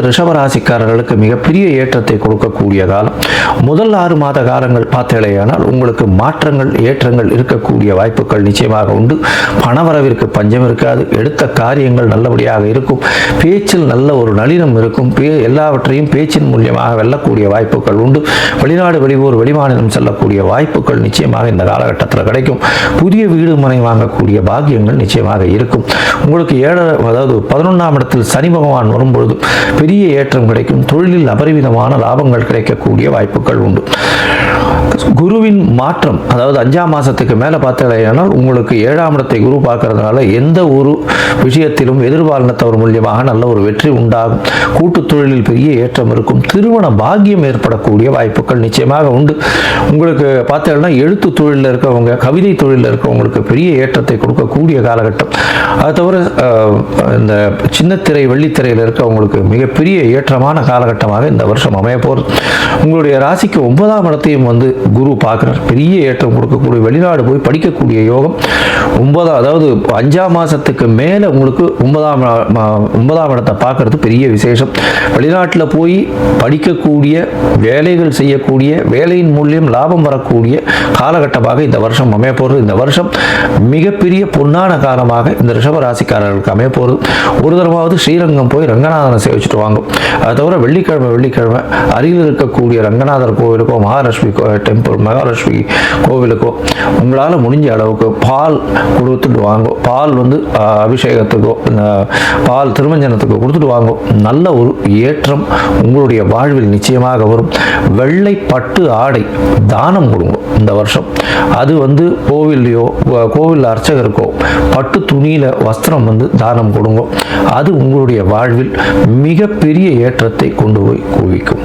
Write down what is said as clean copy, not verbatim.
ரிஷபராசிக்காரர்களுக்கு மிகப்பெரிய ஏற்றத்தை கொடுக்கக்கூடிய காலம். முதல் 6 மாத காலங்கள் பார்த்தேனால் உங்களுக்கு மாற்றங்கள் ஏற்றங்கள் இருக்கக்கூடிய வாய்ப்புகள் நிச்சயமாக உண்டு. பணவரவிற்கு பஞ்சம் இருக்காது. எடுத்த காரியங்கள் நல்லபடியாக இருக்கும். பேச்சில் நல்ல ஒரு நளினம் இருக்கும். எல்லாவற்றையும் பேச்சின் மூலியமாக வெல்லக்கூடிய வாய்ப்புகள் உண்டு. வெளிநாடு வெளியூர் வெளிமாநிலம் செல்லக்கூடிய வாய்ப்புகள் நிச்சயமாக இந்த காலகட்டத்தில் கிடைக்கும். புதிய வீடு மனை வாங்கக்கூடிய பாக்கியங்கள் நிச்சயமாக இருக்கும். உங்களுக்கு 11ஆம் இடத்தில் சனி பகவான் வரும்பொழுது பெரிய ஏற்றம் கிடைக்கும். தொழிலில் அபரிவிதமான லாபங்கள் கிடைக்கக்கூடிய வாய்ப்புகள் உண்டு. குருவின் மாற்றம், அதாவது 5ஆம் மாசத்துக்கு மேல பார்த்தீங்கன்னா உங்களுக்கு 7ஆம் இடத்தை குரு பார்க்கறதுனால எந்த ஒரு விஷயத்திலும் எதிர்பாலினத்தவர் மூலியமாக நல்ல ஒரு வெற்றி உண்டாகும். கூட்டு தொழிலில் பெரிய ஏற்றம் இருக்கும். திருமண பாக்கியம் ஏற்படக்கூடிய வாய்ப்புகள் நிச்சயமாக உண்டு. உங்களுக்கு பார்த்தீங்கன்னா எழுத்து தொழிலில் இருக்கவங்க, கவிதை தொழிலில் இருக்கவங்களுக்கு பெரிய ஏற்றத்தை கொடுக்கக்கூடிய காலகட்டம். அது தவிர இந்த சின்னத்திரை வெள்ளித்திரையில் இருக்கவங்களுக்கு மிகப்பெரிய ஏற்றமான காலகட்டமாக இந்த வருஷம் அமைய போகிறது. உங்களுடைய ராசிக்கு 9ஆம் இடத்தையும் குரு பார்க்கிறார். பெரிய ஏற்றம் கொடுக்கக்கூடிய, வெளிநாடு போய் படிக்கக்கூடிய யோகம். 5ஆம் மாசத்துக்கு மேல உங்களுக்கு 9ஆம் இடத்தை பார்க்கறது பெரிய விசேஷம். வெளிநாட்டில் போய் படிக்கக்கூடிய, வேலைகள் செய்யக்கூடிய, வேலையின் மூலியம் லாபம் வரக்கூடிய காலகட்டமாக இந்த வருஷம் அமைய போகிறது. இந்த வருஷம் மிகப்பெரிய பொன்னான காலமாக இந்த ரிஷபராசிக்காரர்களுக்கு அமைய போகிறது. ஒரு தடவாவது ஸ்ரீரங்கம் போய் ரங்கநாதனை சேவிச்சுட்டு வாங்க. அது தவிர வெள்ளிக்கிழமை அருகில் இருக்கக்கூடிய ரங்கநாதர் கோவிலுக்கோ, மகாலட்சுமி டெம்பிள், மகாலட்சுமி கோவிலுக்கோ உங்களால் முடிஞ்ச அளவுக்கு பால் கொடுத்துட்டு வாங்க. பால் அபிஷேகத்துக்கோ, பால் திருமஞ்சனத்துக்கோ கொடுத்துட்டு வாங்க. நல்ல ஒரு ஏற்றம் உங்களுடைய வாழ்வில் நிச்சயமாக வரும். வெள்ளை பட்டு ஆடை தானம் கொடுங்க இந்த வருஷம். அது கோவில்லையோ, கோவில் அர்ச்சகருக்கோ பட்டு துணியில வஸ்திரம் தானம் கொடுங்க. அது உங்களுடைய வாழ்வில் மிகப்பெரிய ஏற்றத்தை கொண்டு போய் குவிக்கும்.